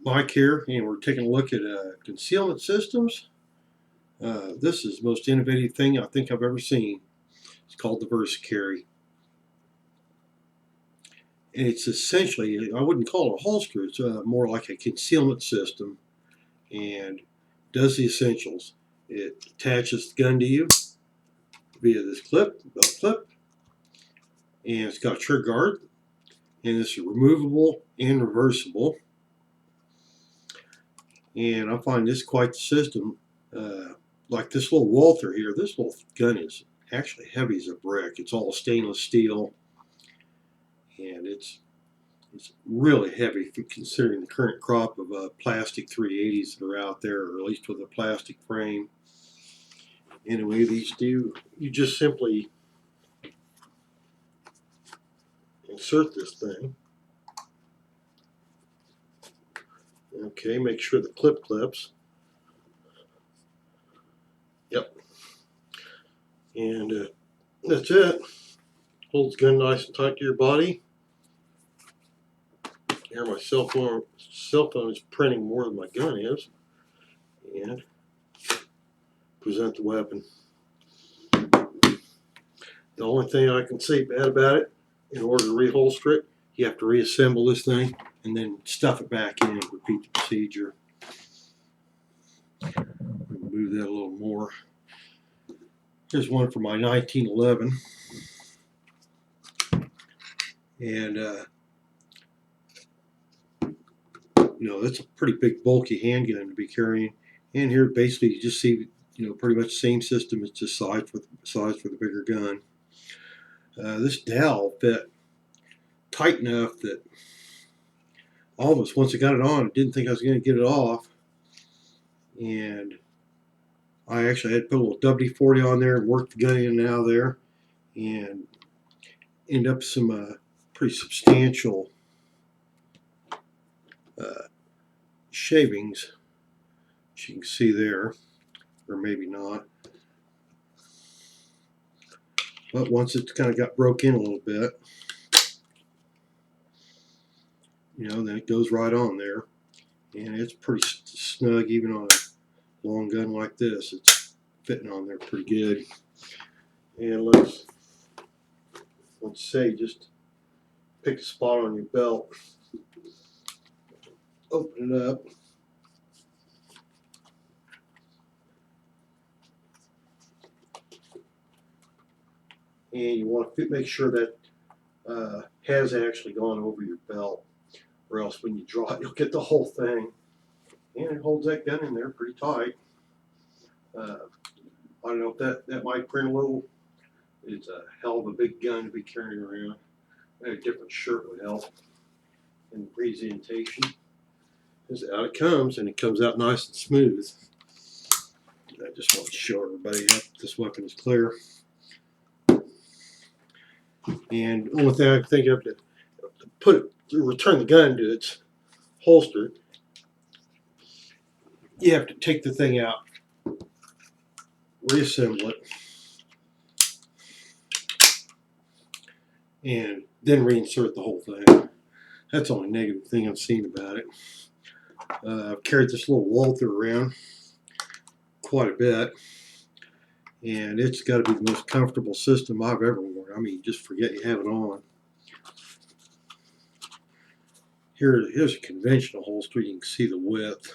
Mike here, and we're taking a look at concealment systems. This is the most innovative thing I think I've ever seen. It's called the VersaCarry. And it's essentially, I wouldn't call it a holster, it's more like a concealment system, and does the essentials. It attaches the gun to you via this belt clip, and it's got a trigger guard, and it's removable and reversible. And I find this quite the system. Like this little Walther here, this little gun is actually heavy as a brick. It's all stainless steel, and it's really heavy considering the current crop of plastic 380s that are out there, or at least with a plastic frame. Anyway, these do, you just simply insert this thing. Okay, make sure the clip clips. Yep. And that's it. Holds the gun nice and tight to your body. Here, my cell phone is printing more than my gun is. And present the weapon. The only thing I can say bad about it, in order to reholster it, you have to reassemble this thing and then stuff it back in and repeat the procedure. Move that a little more. Here's one for my 1911. And you know, that's a pretty big bulky handgun to be carrying. And here basically you just see, you know, pretty much the same system. It's just size for the bigger gun. This dowel fit tight enough that almost once I got it on, I didn't think I was going to get it off. And I actually had to put a little WD-40 on there and work the gun in and out of there, and end up some pretty substantial shavings, which you can see there, or maybe not. But once it's kind of got broke in a little bit, you know, then it goes right on there, and it's pretty snug even on a long gun like this. It's fitting on there pretty good. And let's say just pick a spot on your belt, open it up, and you want to make sure that has actually gone over your belt, or else when you draw it, you'll get the whole thing. And it holds that gun in there pretty tight. I don't know if that might print a little. It's a hell of a big gun to be carrying around. A different shirt would help in the presentation. As out it comes, and it comes out nice and smooth. I just want to show everybody that this weapon is clear. And the only thing I can think of to return the gun to its holster, you have to take the thing out, reassemble it, and then reinsert the whole thing. That's the only negative thing I've seen about it. I've carried this little Walther around quite a bit, and it's got to be the most comfortable system I've ever worn. I mean, just forget you have it on. Here's a conventional holster. You can see the width.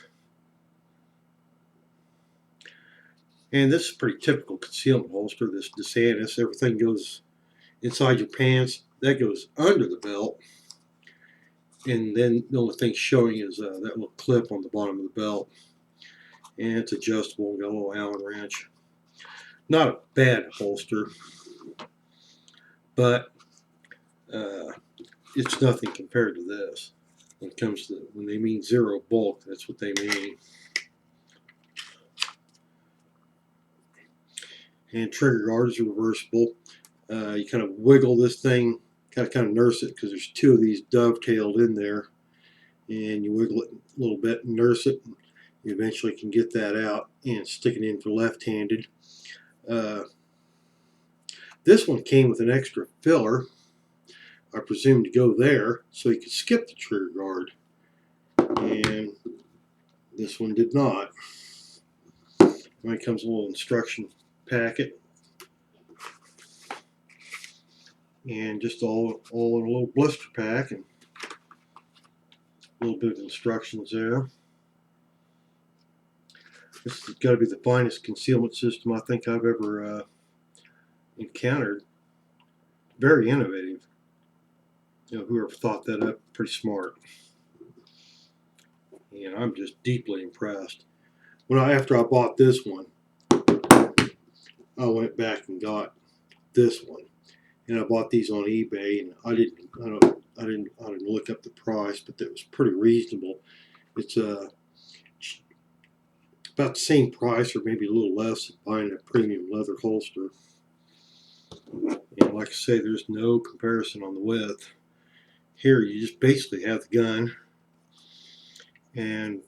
And this is a pretty typical concealment holster, this DeSantis. Everything goes inside your pants. That goes under the belt. And then the only thing showing is that little clip on the bottom of the belt. And it's adjustable. Got a little Allen wrench. Not a bad holster, but it's nothing compared to this. When it comes to, when they mean zero bulk, that's what they mean. And trigger guard is reversible. You kind of wiggle this thing, kind of nurse it, because there's two of these dovetailed in there, and you wiggle it a little bit and nurse it, and you eventually can get that out and stick it in for left-handed. This one came with an extra filler, I presume, to go there, so you could skip the trigger guard. and this one did not. Mine comes a little instruction packet, and just all in a little blister pack, and a little bit of instructions there. This has got to be the finest concealment system I think I've ever encountered. Very innovative. You know, whoever thought that up, pretty smart. And I'm just deeply impressed. After I bought this one, I went back and got this one, and I bought these on eBay, and I didn't look up the price, but it was pretty reasonable. It's about the same price, or maybe a little less, than buying a premium leather holster. And like I say, there's no comparison on the width. Here, you just basically have the gun and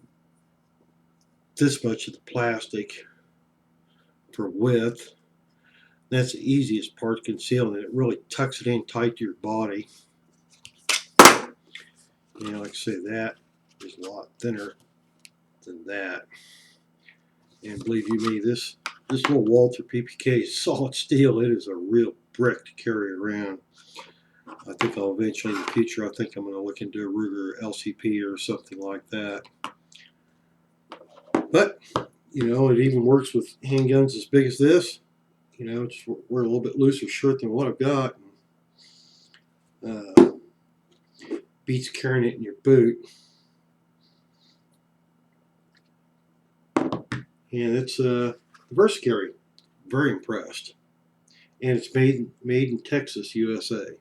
this much of the plastic for width. That's the easiest part of concealing it. It really tucks it in tight to your body. And like I say, that is a lot thinner than that. And believe you me, this little Walther PPK is solid steel. It is a real brick to carry around. I think I'll eventually in the future, I think I'm going to look into a Ruger LCP or something like that. But, you know, it even works with handguns as big as this. You know, just wear a little bit looser shirt than what I've got. Beats carrying it in your boot. And it's VersaCarry. Very impressed. And it's made in Texas, USA.